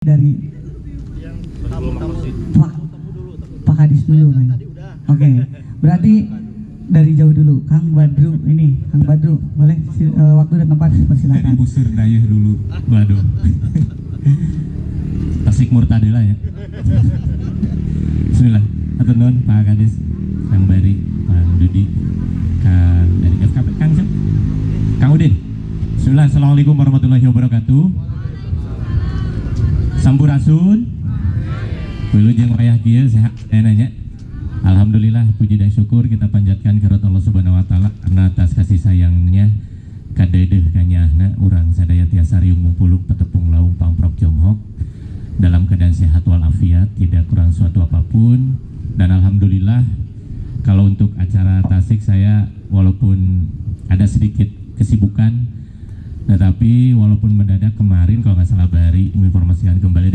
Dari Pak Pak Kadis dulu kan. Oke, berarti dari jauh dulu. Kang Badru ini, Kang Badru, boleh waktu dan tempat dipersilakan. Busur dayuh dulu, waduh. Tasik Murtadila ya. Bismillah. Atur nuhun Pak Kadis, Kang Bari, Kang Dudi, Kang dari FKP, Kang siapa? Kang Udin. Bismillah. Assalamualaikum warahmatullahi wabarakatuh. Sampurasun. Bulu jeung wayah kieu sehat nanya. Alhamdulillah, puji dan syukur kita panjatkan kepada Allah Subhanahu wa taala karena atas kasih sayangnya kadeudeuh kanyahna urang sadaya tiasa riung mumpuluk petepung laung pangprok jonghok dalam keadaan sehat walafiat, tidak kurang suatu apapun. Dan alhamdulillah kalau untuk acara Tasik saya walaupun ada sedikit kesibukan, tetapi walaupun mendadak kemarin kalau nggak salah Bari menginformasikan kembali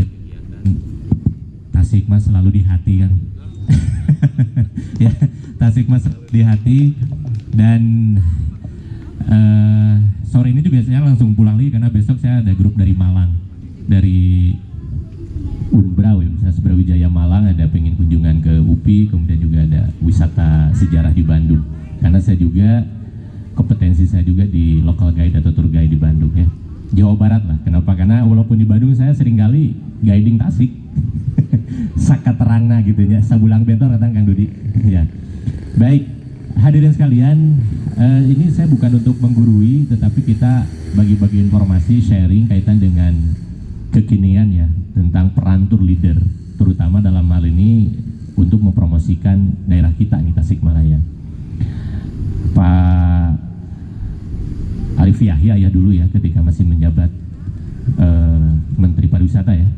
Tasik Mas selalu di hati kan. Ya, Tasik Mas di hati. Dan sore ini juga saya langsung pulang lagi karena besok saya ada grup dari Malang, dari Unbrau ya, Universitas Brawijaya Malang, ada pengen kunjungan ke UPI, kemudian juga ada wisata sejarah di Bandung karena saya juga kompetensi saya juga di local guide atau tour guide di Bandung ya, Jawa Barat lah. Kenapa? Karena walaupun di Bandung saya seringkali guiding Tasik. Saka terangna gitu ya, sabulang bentor kata Kang Dudi. Ya. Baik, hadirin sekalian, ini saya bukan untuk menggurui, tetapi kita bagi-bagi informasi, sharing kaitan dengan kekinian ya tentang peran tour leader, terutama dalam hal ini untuk mempromosikan daerah kita nih Tasikmalaya. Pak Arif Yahya ya dulu ya ketika masih menjabat Menteri Pariwisata ya,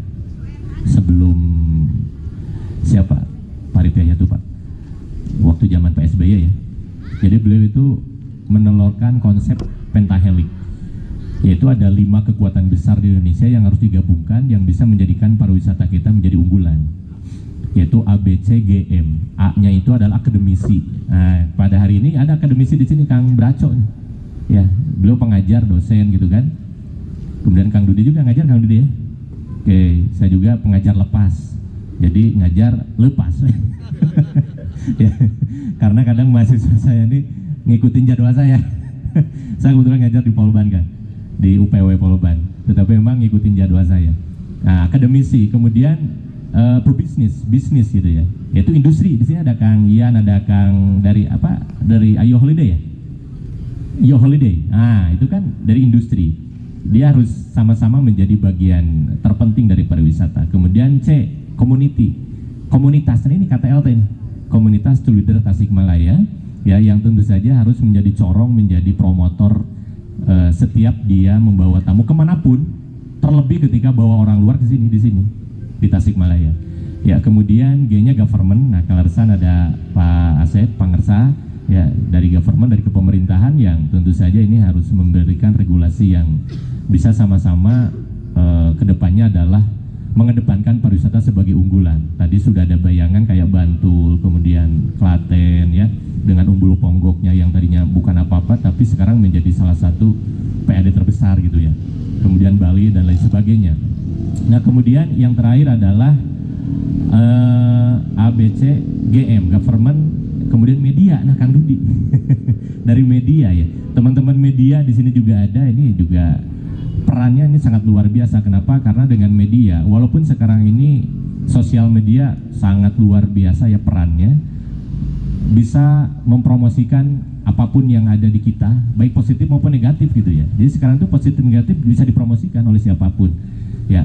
sebelum siapa Pak Arif Yahya itu Pak, waktu zaman PSBY ya. Jadi beliau itu menelurkan konsep pentahelik, yaitu ada 5 kekuatan besar di Indonesia yang harus digabungkan yang bisa menjadikan pariwisata kita menjadi unggulan, yaitu ABCGM. A-nya itu adalah akademisi. Nah, pada hari ini ada akademisi di sini, Kang Braco. Ya, beliau pengajar, dosen gitu kan. Kemudian Kang Dudi juga ngajar, Kang Dudi ya. Oke, saya juga pengajar lepas. Jadi ngajar lepas. Ya, karena kadang mahasiswa saya ini ngikutin jadwal saya. Saya kebetulan ngajar di Polban kan, di UPW Polban. Tetapi memang ngikutin jadwal saya. Nah, akademisi, kemudian pebisnis, bisnis gitu ya, yaitu industri. Di sini ada Kang Ian, ada Kang dari apa? Dari Ayo Holiday ya? Yo Holiday. Nah, itu kan dari industri. Dia harus sama-sama menjadi bagian terpenting dari pariwisata. Kemudian C, community. Komunitas ini KTLT nih. Komunitas Tour Leader Tasikmalaya ya, yang tentu saja harus menjadi corong, menjadi promotor setiap dia membawa tamu kemanapun, terlebih ketika bawa orang luar ke sini di Tasikmalaya. Ya, kemudian G-nya government. Nah, Kalersan ada Pak Asep Pangersa ya, dari government, dari kepemerintahan, yang tentu saja ini harus memberikan regulasi yang bisa sama-sama kedepannya adalah mengedepankan pariwisata sebagai unggulan. Tadi sudah ada bayangan kayak Bantul, kemudian Klaten ya, dengan umbul ponggoknya yang tadinya bukan apa-apa tapi sekarang menjadi salah satu PAD terbesar gitu ya. Kemudian Bali dan lain sebagainya. Nah, kemudian yang terakhir adalah ABCGM, government, kemudian media. Nah, Kang Dudi dari media ya, teman-teman media di sini juga ada. Ini juga perannya ini sangat luar biasa. Kenapa? Karena dengan media, walaupun sekarang ini sosial media sangat luar biasa ya perannya, bisa mempromosikan apapun yang ada di kita, baik positif maupun negatif gitu ya. Jadi sekarang tuh positif negatif bisa dipromosikan oleh siapapun ya.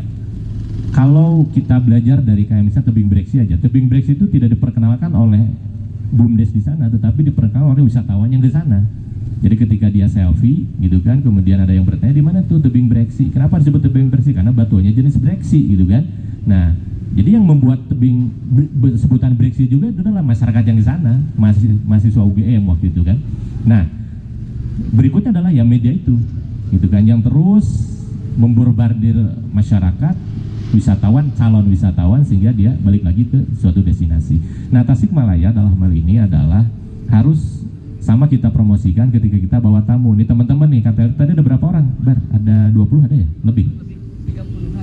Kalau kita belajar dari kayak misalnya tebing breksi aja, tebing breksi itu tidak diperkenalkan oleh BUMDes di sana, tetapi diperkenalkan oleh wisatawan yang di sana. Jadi ketika dia selfie gitu kan, kemudian ada yang bertanya di mana tuh tebing breksi, kenapa disebut tebing breksi? Karena batuannya jenis breksi gitu kan. Nah, jadi yang membuat tebing sebutan breksi juga itu adalah masyarakat yang di sana, mahasiswa UGM waktu itu kan. Nah, berikutnya adalah ya media itu gitu kan, yang terus memborbardir masyarakat, wisatawan, calon wisatawan, sehingga dia balik lagi ke suatu destinasi. Nah, Tasikmalaya dalam hal ini adalah harus sama kita promosikan ketika kita bawa tamu. Nih teman-teman nih, tadi ada berapa orang? Bar, ada 20 ada ya? Lebih?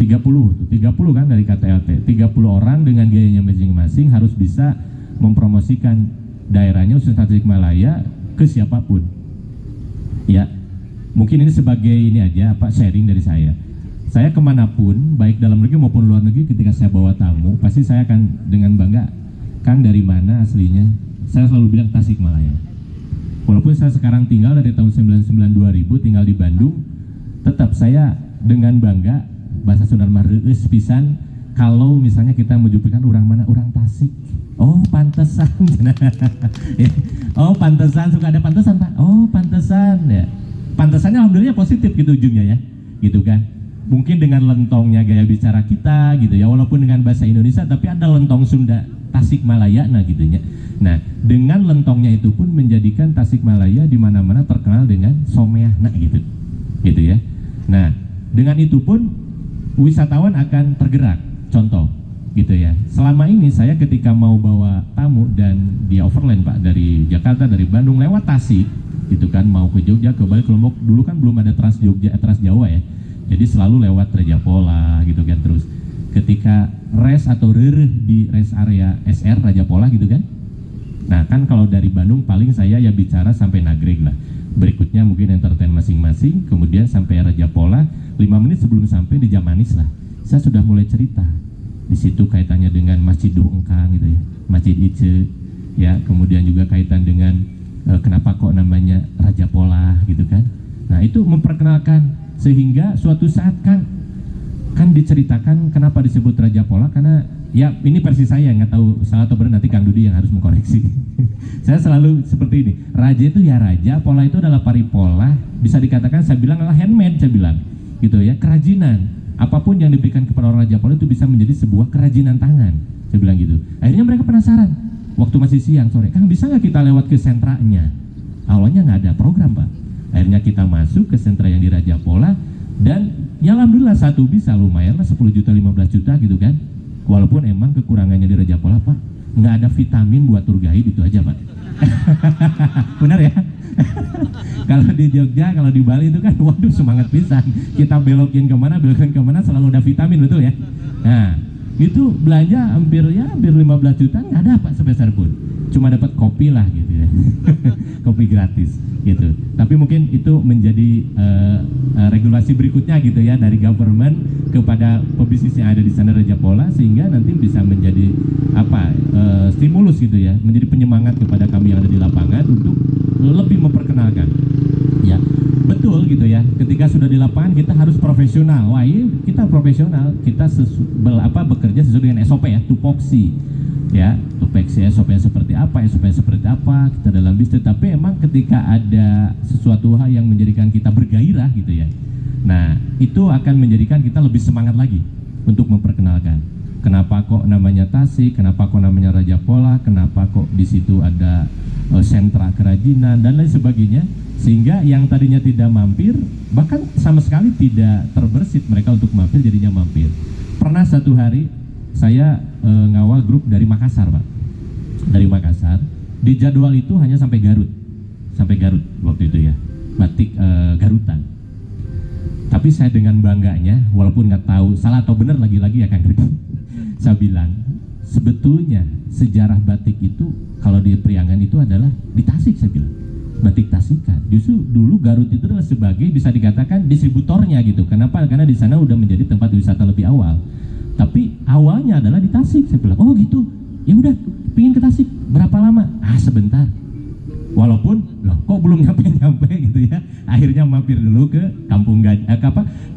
30 kan dari KTLT. 30 orang dengan gayanya masing-masing harus bisa mempromosikan daerahnya khususnya Tasikmalaya ke siapapun. Ya, mungkin ini sebagai ini aja sharing dari saya. Saya kemanapun, baik dalam negeri maupun luar negeri, ketika saya bawa tamu, pasti saya akan dengan bangga, Kang dari mana aslinya? Saya selalu bilang Tasikmalaya. Walaupun saya sekarang tinggal dari tahun 99-2000 tinggal di Bandung, tetap saya dengan bangga bahasa Sunda mah reueus pisan kalau misalnya kita menjumpai orang mana, orang Tasik. Oh pantesan. Oh pantesan, suka ada pantesan Pak. Oh pantesan ya. Pantesannya alhamdulillah positif gitu ujungnya ya. Gitu kan. Mungkin dengan lentongnya gaya bicara kita gitu ya, walaupun dengan bahasa Indonesia tapi ada lentong Sunda Tasikmalaya nah gitu ya. Nah, dengan lentongnya itu pun menjadikan Tasikmalaya di mana-mana terkenal dengan someahna gitu. Gitu ya. Nah, dengan itu pun wisatawan akan tergerak. Contoh gitu ya, selama ini saya ketika mau bawa tamu dan dia overland Pak dari Jakarta, dari Bandung lewat Tasik gitu kan, mau ke Jogja, ke Bali, ke Lombok, dulu kan belum ada Trans Jogja, Trans Jawa ya, jadi selalu lewat Raja Pola gitu kan. Terus ketika rest atau rereh di rest area SR Raja Pola gitu kan, nah kan kalau dari Bandung paling saya ya bicara sampai Nagreg lah, berikutnya mungkin entertain masing-masing, kemudian sampai Raja Pola. 5 menit sebelum sampai di Jamanis lah, saya sudah mulai cerita di situ kaitannya dengan Masjid Duh Engkang gitu ya, Masjid Ice ya, kemudian juga kaitan dengan kenapa kok namanya Raja Pola gitu kan. Nah itu memperkenalkan sehingga suatu saat kan diceritakan kenapa disebut Raja Pola, karena ya ini versi saya, nggak tahu salah atau benar, nanti Kang Dudi yang harus mengkoreksi. Saya selalu seperti ini, raja itu ya raja, pola itu adalah paripola, bisa dikatakan saya bilang adalah handmade, saya bilang gitu ya, kerajinan. Apapun yang diberikan kepada orang Raja Pola itu bisa menjadi sebuah kerajinan tangan, saya bilang gitu. Akhirnya mereka penasaran, waktu masih siang sore, Kang bisa nggak kita lewat ke sentranya? Awalnya nggak ada program Pak. Akhirnya kita masuk ke sentra yang di Raja Pola, dan ya alhamdulillah satu bisa lumayan lah 10 juta 15 juta gitu kan. Walaupun emang kekurangannya di Raja Pola Pak, nggak ada vitamin buat tour guide, itu aja Pak. Benar ya? Kalau di Jogja, kalau di Bali itu kan waduh semangat pisan, kita belokin kemana selalu ada vitamin, betul ya. Nah itu belanja hampir 15 juta nggak ada Pak sepeser pun, cuma dapat kopi lah gitu ya. Kopi gratis gitu. Tapi mungkin itu menjadi regulasi berikutnya gitu ya dari government kepada pebisnis yang ada di sana Raja Pola, sehingga nanti bisa menjadi stimulus gitu ya, menjadi penyemangat kepada kami yang ada di lapangan untuk lebih memperkenalkan. Ya, betul gitu ya. Ketika sudah di lapangan kita harus profesional. Wah, ini kita profesional, kita bekerja sesuai dengan SOP ya, tupoksi. Ya, tupoksi SOP seperti apa, kita dalam bisnis. Tapi emang ketika ada sesuatu hal yang menjadikan kita bergairah gitu ya. Nah, itu akan menjadikan kita lebih semangat lagi untuk memperkenalkan. Kenapa kok namanya Tasik, kenapa kok namanya Raja Pola, kenapa kok di situ ada sentra kerajinan dan lain sebagainya, sehingga yang tadinya tidak mampir bahkan sama sekali tidak terbersit mereka untuk mampir, jadinya mampir. Pernah satu hari saya ngawal grup dari Makassar Pak, dari Makassar, di jadwal itu hanya sampai Garut waktu itu ya, batik Garutan. Tapi saya dengan bangganya, walaupun nggak tahu salah atau benar lagi-lagi ya Kang Dudi, saya bilang sebetulnya sejarah batik itu kalau di Priangan itu adalah di Tasik, saya bilang batik Tasikan. Justru dulu Garut itu adalah sebagai bisa dikatakan distributornya gitu. Kenapa? Karena di sana udah menjadi tempat wisata lebih awal. Tapi awalnya adalah di Tasik, saya bilang. Oh gitu. Ya udah, pingin ke Tasik. Berapa lama? Sebentar. Walaupun loh kok belum nyampe gitu ya. Akhirnya mampir dulu ke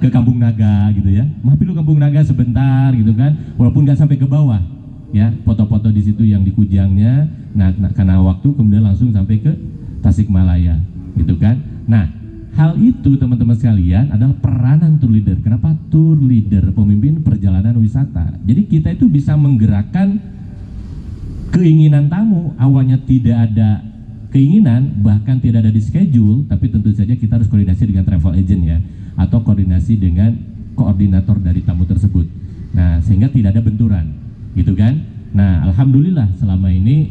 ke Kampung Naga gitu ya. Mampir dulu Kampung Naga sebentar gitu kan. Walaupun nggak sampai ke bawah. Ya, foto-foto di situ yang di Kujangnya. Nah, karena waktu kemudian langsung sampai ke Tasikmalaya gitu kan. Nah, hal itu teman-teman sekalian adalah peranan tour leader. Kenapa tour leader, pemimpin perjalanan wisata? Jadi kita itu bisa menggerakkan keinginan tamu. Awalnya tidak ada keinginan, bahkan tidak ada di schedule, tapi tentu saja kita harus koordinasi dengan travel agent ya, atau koordinasi dengan koordinator dari tamu tersebut. Nah, sehingga tidak ada benturan gitu kan. Nah, alhamdulillah selama ini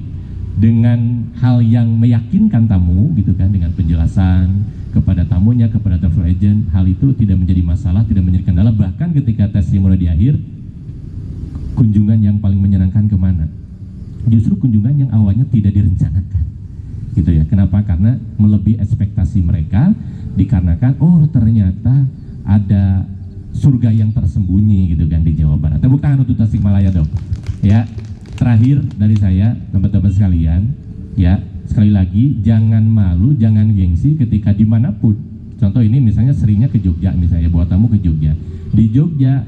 dengan hal yang meyakinkan tamu gitu kan, dengan penjelasan, kepada tamunya, kepada travel agent, hal itu tidak menjadi masalah, tidak menjadi kendala. Bahkan ketika testimoni di akhir, kunjungan yang paling menyenangkan kemana? Justru kunjungan yang awalnya tidak direncanakan, gitu ya. Kenapa? Karena melebihi ekspektasi mereka, dikarenakan oh ternyata ada surga yang tersembunyi, gitu kan, di Jawa Barat. Tepuk tangan untuk Tasikmalaya dong. Ya, terakhir dari saya, teman-teman sekalian, ya. Sekali lagi, jangan malu, jangan gengsi ketika dimanapun. Contoh ini misalnya seringnya ke Jogja, misalnya bawa tamu ke Jogja. Di Jogja,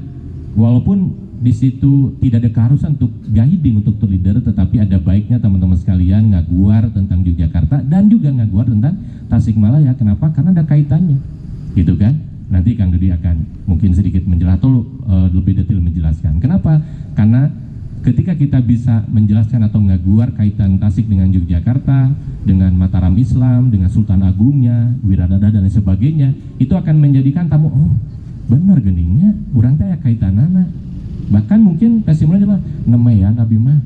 walaupun di situ tidak ada keharusan untuk guiding, untuk tour leader, tetapi ada baiknya teman-teman sekalian ngaguar tentang Yogyakarta dan juga ngaguar tentang Tasikmalaya. Kenapa? Karena ada kaitannya, gitu kan? Nanti Kang Dudi akan mungkin sedikit menjelaskan atau lebih detail menjelaskan. Kenapa? Karena ketika kita bisa menjelaskan atau ngaguar kaitan Tasik dengan Yogyakarta, dengan Mataram Islam, dengan Sultan Agungnya, Wiradada dan lain sebagainya, itu akan menjadikan tamu, oh benar geningnya, urang teh aya kaitanana. Bahkan mungkin testimoni adalah nemean abi mah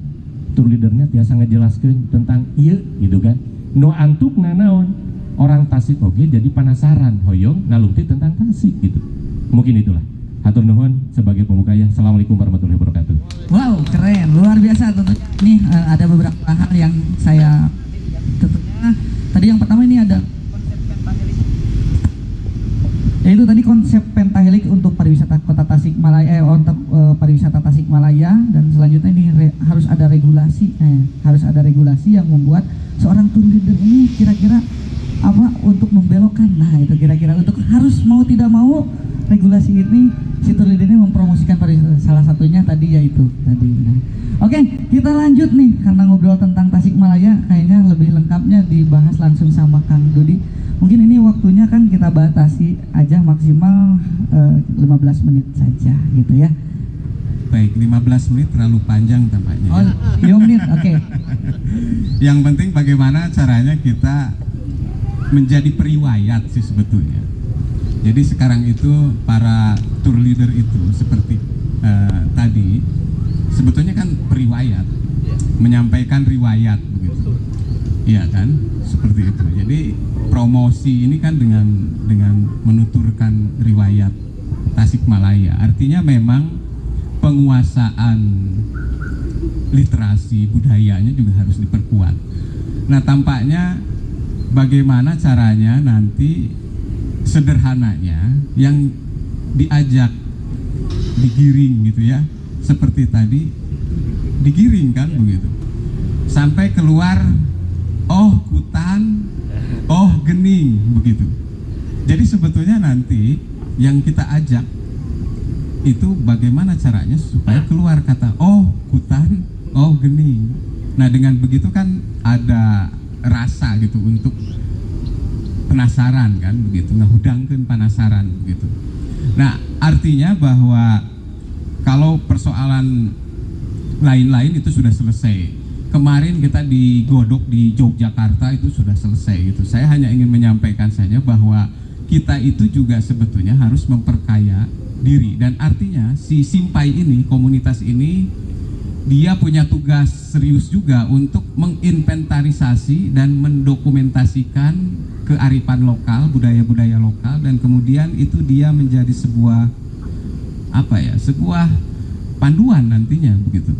tour leadernya tiasa ngejelaskeun tentang ieu, gitu kan. No antuk naon orang Tasik oke jadi penasaran hoyong nalungti tentang Tasik, gitu. Mungkin itulah. Hatur nuhun sebagai pembuka ya. Assalamualaikum warahmatullahi wabarakatuh. Wow, keren, luar biasa tentunya. Nih ada beberapa hal yang saya tentunya tadi yang pertama ini ada yaitu tadi konsep pentahelik untuk pariwisata kota Tasikmalaya, untuk pariwisata Tasikmalaya, dan selanjutnya ini harus ada regulasi, harus ada regulasi yang membuat seorang tour leader ini kira-kira apa untuk membelokkan. Nah itu kira-kira untuk harus mau tidak mau regulasi ini si tour leader ini mempromosikan pariwisata, salah satunya tadi yaitu tadi. Nah, oke, kita lanjut nih karena ngobrol tentang Tasikmalaya kayaknya lebih lengkapnya dibahas langsung sama Kang Dudi. Mungkin ini waktunya kan kita batasi aja maksimal 15 menit saja gitu ya. Baik, 15 menit terlalu panjang tampaknya. Oh, 5 menit, oke. Yang penting bagaimana caranya kita menjadi periwayat sih sebetulnya. Jadi sekarang itu para tour leader itu seperti tadi sebetulnya kan periwayat, menyampaikan riwayat begitu. Iya kan? Seperti itu. Jadi promosi ini kan dengan menuturkan riwayat Tasikmalaya. Artinya memang penguasaan literasi budayanya juga harus diperkuat. Nah, tampaknya bagaimana caranya nanti sederhananya yang diajak digiring gitu ya, seperti tadi digiring kan begitu sampai keluar oh Kutan, oh Gening begitu. Jadi sebetulnya nanti yang kita ajak itu bagaimana caranya supaya keluar kata oh Kutan, oh Gening. Nah dengan begitu kan ada rasa gitu untuk penasaran kan begitu, ngehudangkeun penasaran begitu. Nah artinya bahwa kalau persoalan lain-lain itu sudah selesai. Kemarin kita digodok di Yogyakarta itu sudah selesai gitu. Saya hanya ingin menyampaikan saja bahwa kita itu juga sebetulnya harus memperkaya diri, dan artinya si Simpai ini, komunitas ini, dia punya tugas serius juga untuk menginventarisasi dan mendokumentasikan kearifan lokal, budaya-budaya lokal, dan kemudian itu dia menjadi sebuah apa ya, sebuah panduan nantinya begitu.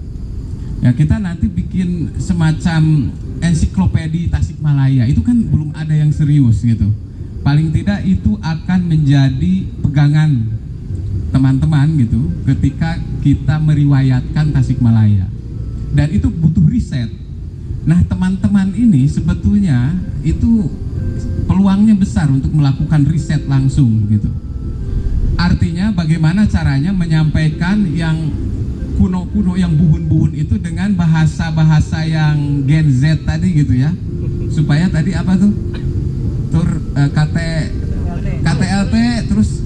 Ya kita nanti bikin semacam ensiklopedia Tasikmalaya, itu kan belum ada yang serius gitu. Paling tidak itu akan menjadi pegangan teman-teman gitu ketika kita meriwayatkan Tasikmalaya, dan itu butuh riset. Nah teman-teman ini sebetulnya itu peluangnya besar untuk melakukan riset langsung gitu. Artinya bagaimana caranya menyampaikan yang kuno-kuno, yang buhun-buhun itu dengan bahasa-bahasa yang Gen Z tadi gitu ya, supaya tadi apa tuh KTLT terus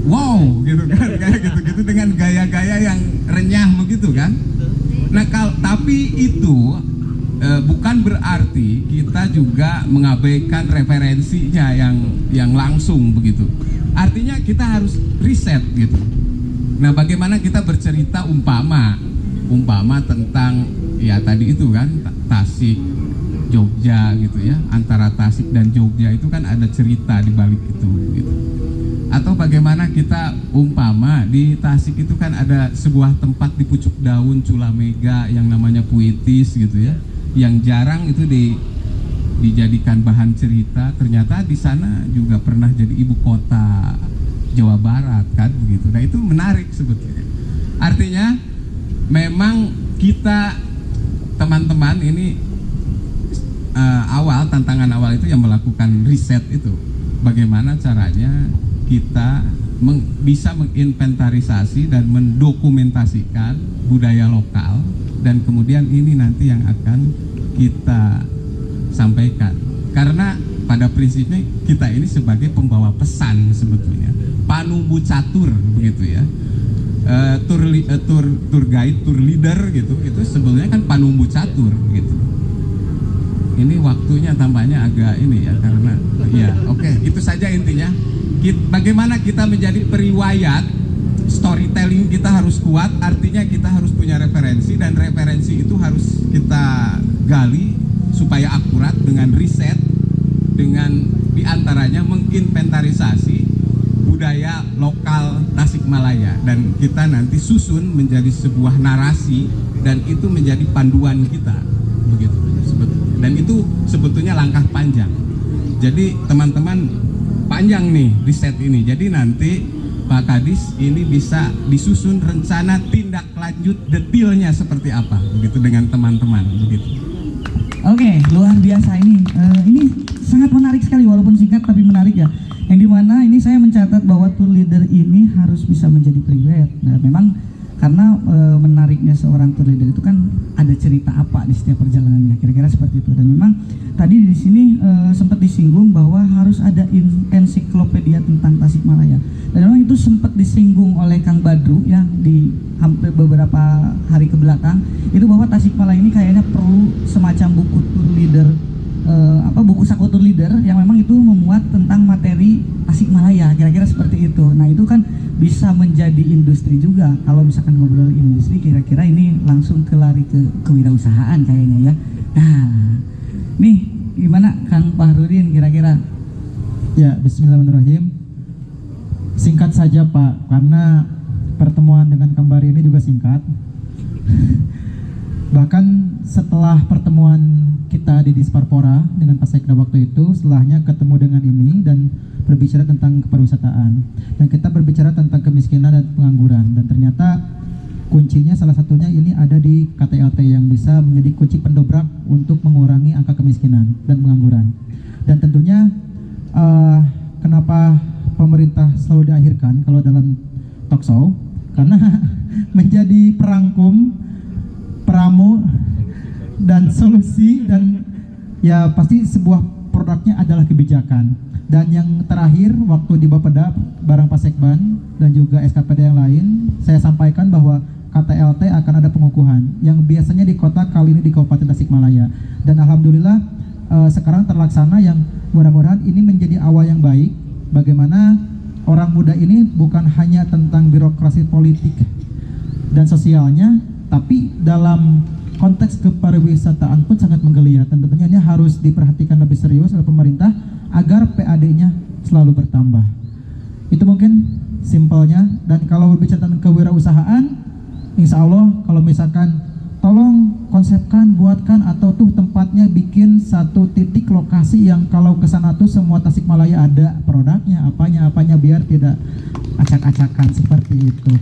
wow gitu kan, kayak gitu-gitu dengan gaya-gaya yang renyah begitu kan. Nah tapi itu bukan berarti kita juga mengabaikan referensinya yang langsung begitu. Artinya kita harus riset gitu. Nah bagaimana kita bercerita umpama tentang ya tadi itu kan Tasik, Jogja gitu ya, antara Tasik dan Jogja itu kan ada cerita di balik itu gitu. Atau bagaimana kita umpama di Tasik itu kan ada sebuah tempat di pucuk daun Culamega yang namanya Puitis gitu ya, yang jarang itu dijadikan bahan cerita. Ternyata di sana juga pernah jadi ibu kota Jawa Barat kan begitu. Nah itu menarik sebetulnya. Artinya memang kita teman-teman ini tantangan awal itu yang melakukan riset itu. Bagaimana caranya kita bisa menginventarisasi dan mendokumentasikan budaya lokal, dan kemudian ini nanti yang akan kita sampaikan. Karena pada prinsipnya kita ini sebagai pembawa pesan sebetulnya, panumbu catur begitu ya. Tour guide, tour leader gitu, itu sebetulnya kan panumbu catur gitu. Ini waktunya tampaknya agak ini ya, karena ya oke, itu saja intinya. Bagaimana kita menjadi periwayat, storytelling kita harus kuat, artinya kita harus punya referensi, dan referensi itu harus kita gali supaya akurat dengan riset, dengan diantaranya menginventarisasi budaya lokal Tasikmalaya, dan kita nanti susun menjadi sebuah narasi, dan itu menjadi panduan kita begitu sebetulnya. Dan itu sebetulnya langkah panjang. Jadi teman-teman, panjang nih riset ini. Jadi nanti Pak Kadis ini bisa disusun rencana tindak lanjut detailnya seperti apa begitu dengan teman-teman begitu. Oke, luar biasa ini. Ini sangat menarik sekali, walaupun singkat tapi menarik ya. Yang dimana ini saya mencatat bahwa tour leader ini harus bisa menjadi periwayat. Nah, memang karena menariknya seorang tour leader itu kan ada cerita apa di setiap perjalanannya, kira-kira seperti itu. Dan memang tadi di sini sempat disinggung bahwa harus ada ensiklopedia tentang Tasikmalaya. Dan memang itu sempat disinggung oleh Kang Badru ya di hampir beberapa hari ke belakang, itu bahwa Tasikmalaya ini kayaknya perlu semacam buku tour leader, buku saku tour leader yang memang itu memuat tentang materi Tasikmalaya, kira-kira seperti itu. Nah itu kan bisa menjadi industri juga. Kalau misalkan ngobrol industri, kira-kira ini langsung lari ke kewirausahaan kayaknya ya. Nah, nih gimana Kang Fahrudin kira-kira? Ya, bismillahirrahmanirrahim. Singkat saja Pak, karena pertemuan dengan Kang Bari ini juga singkat. Bahkan setelah pertemuan kita di Disparpora dengan Pak Sekda waktu itu, setelahnya ketemu dengan ini dan berbicara tentang kepariwisataan, dan kita berbicara tentang kemiskinan dan pengangguran, dan ternyata kuncinya salah satunya ini ada di KTLT yang bisa menjadi kunci pendobrak untuk mengurangi angka kemiskinan dan pengangguran. Dan tentunya kenapa pemerintah selalu diakhirkan kalau dalam talk show, karena menjadi perangkum, peramu, dan solusi, dan ya pasti sebuah produknya adalah kebijakan. Dan yang terakhir, waktu di Bapeda barang Pak Sekban dan juga SKPD yang lain, saya sampaikan bahwa KTLT akan ada pengukuhan yang biasanya di kota, kali ini di Kabupaten Tasikmalaya. Dan alhamdulillah sekarang terlaksana, yang mudah-mudahan ini menjadi awal yang baik. Bagaimana orang muda ini bukan hanya tentang birokrasi politik dan sosialnya, tapi dalam konteks kepariwisataan pun sangat menggeliat, dan tentunya ini harus diperhatikan lebih serius oleh pemerintah agar PAD-nya selalu bertambah. Itu mungkin simpelnya. Dan kalau berbicara tentang kewirausahaan, insya Allah kalau misalkan tolong konsepkan, buatkan, atau tuh tempatnya bikin satu titik lokasi yang kalau ke sana tuh semua Tasikmalaya ada produknya, apanya biar tidak acak-acakan seperti itu.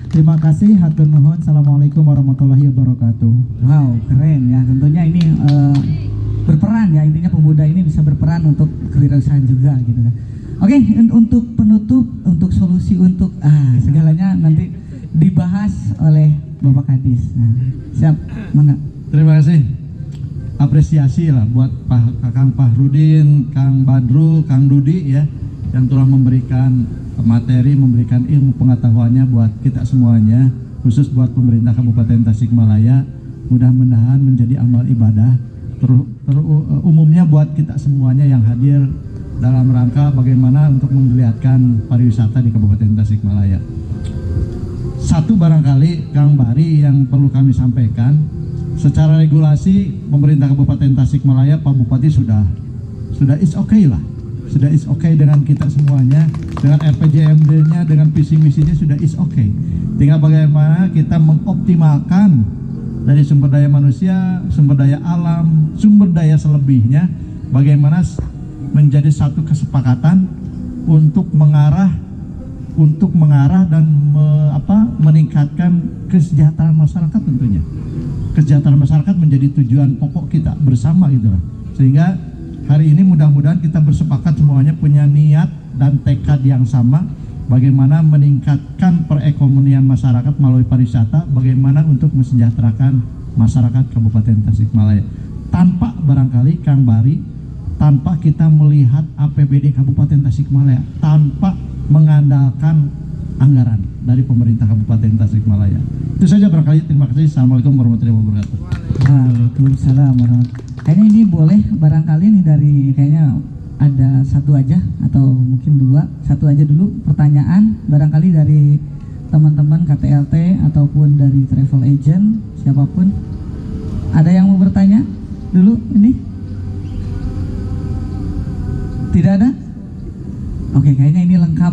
Terima kasih, hatur nuhun. Assalamualaikum warahmatullahi wabarakatuh. Wow, keren ya. Tentunya ini berperan ya, intinya pemuda ini bisa berperan untuk kewirausahaan juga gitu kan. Oke, untuk penutup, untuk solusi, untuk segalanya nanti dibahas oleh Bapak Kadis. Nah, siap, mangga. Terima kasih. Apresiasi lah buat Kang Fahrudin, Kang Badru, Kang Dudi ya, yang telah memberikan materi, memberikan ilmu pengetahuannya buat kita semuanya, khusus buat pemerintah Kabupaten Tasikmalaya. Mudah-mudahan menjadi amal ibadah umumnya buat kita semuanya yang hadir dalam rangka bagaimana untuk menggeliatkan pariwisata di Kabupaten Tasikmalaya. Satu barangkali Kang Bari yang perlu kami sampaikan, secara regulasi pemerintah Kabupaten Tasikmalaya, Pak Bupati sudah is okay lah, sudah is okay dengan kita semuanya, dengan RPJMD-nya, dengan visi misinya sudah is okay. Tinggal bagaimana kita mengoptimalkan dari sumber daya manusia, sumber daya alam, sumber daya selebihnya, bagaimana menjadi satu kesepakatan untuk mengarah dan meningkatkan kesejahteraan masyarakat tentunya. Kesejahteraan masyarakat menjadi tujuan pokok kita bersama gitu lah. Sehingga hari ini mudah-mudahan kita bersepakat semuanya punya niat dan tekad yang sama bagaimana meningkatkan perekonomian masyarakat melalui pariwisata, bagaimana untuk mensejahterakan masyarakat Kabupaten Tasikmalaya. Tanpa barangkali Kang Bari, tanpa kita melihat APBD Kabupaten Tasikmalaya, tanpa mengandalkan anggaran dari pemerintah Kabupaten Tasikmalaya. Itu saja barangkali. Terima kasih. Assalamualaikum warahmatullahi wabarakatuh. Waalaikumsalam warahmatullahi. Kayaknya ini boleh barangkali nih dari kayaknya ada satu aja atau mungkin dua, satu aja dulu pertanyaan barangkali dari teman-teman KTLT ataupun dari travel agent siapapun. Ada yang mau bertanya dulu ini? Tidak ada? Oke, kayaknya ini lengkap.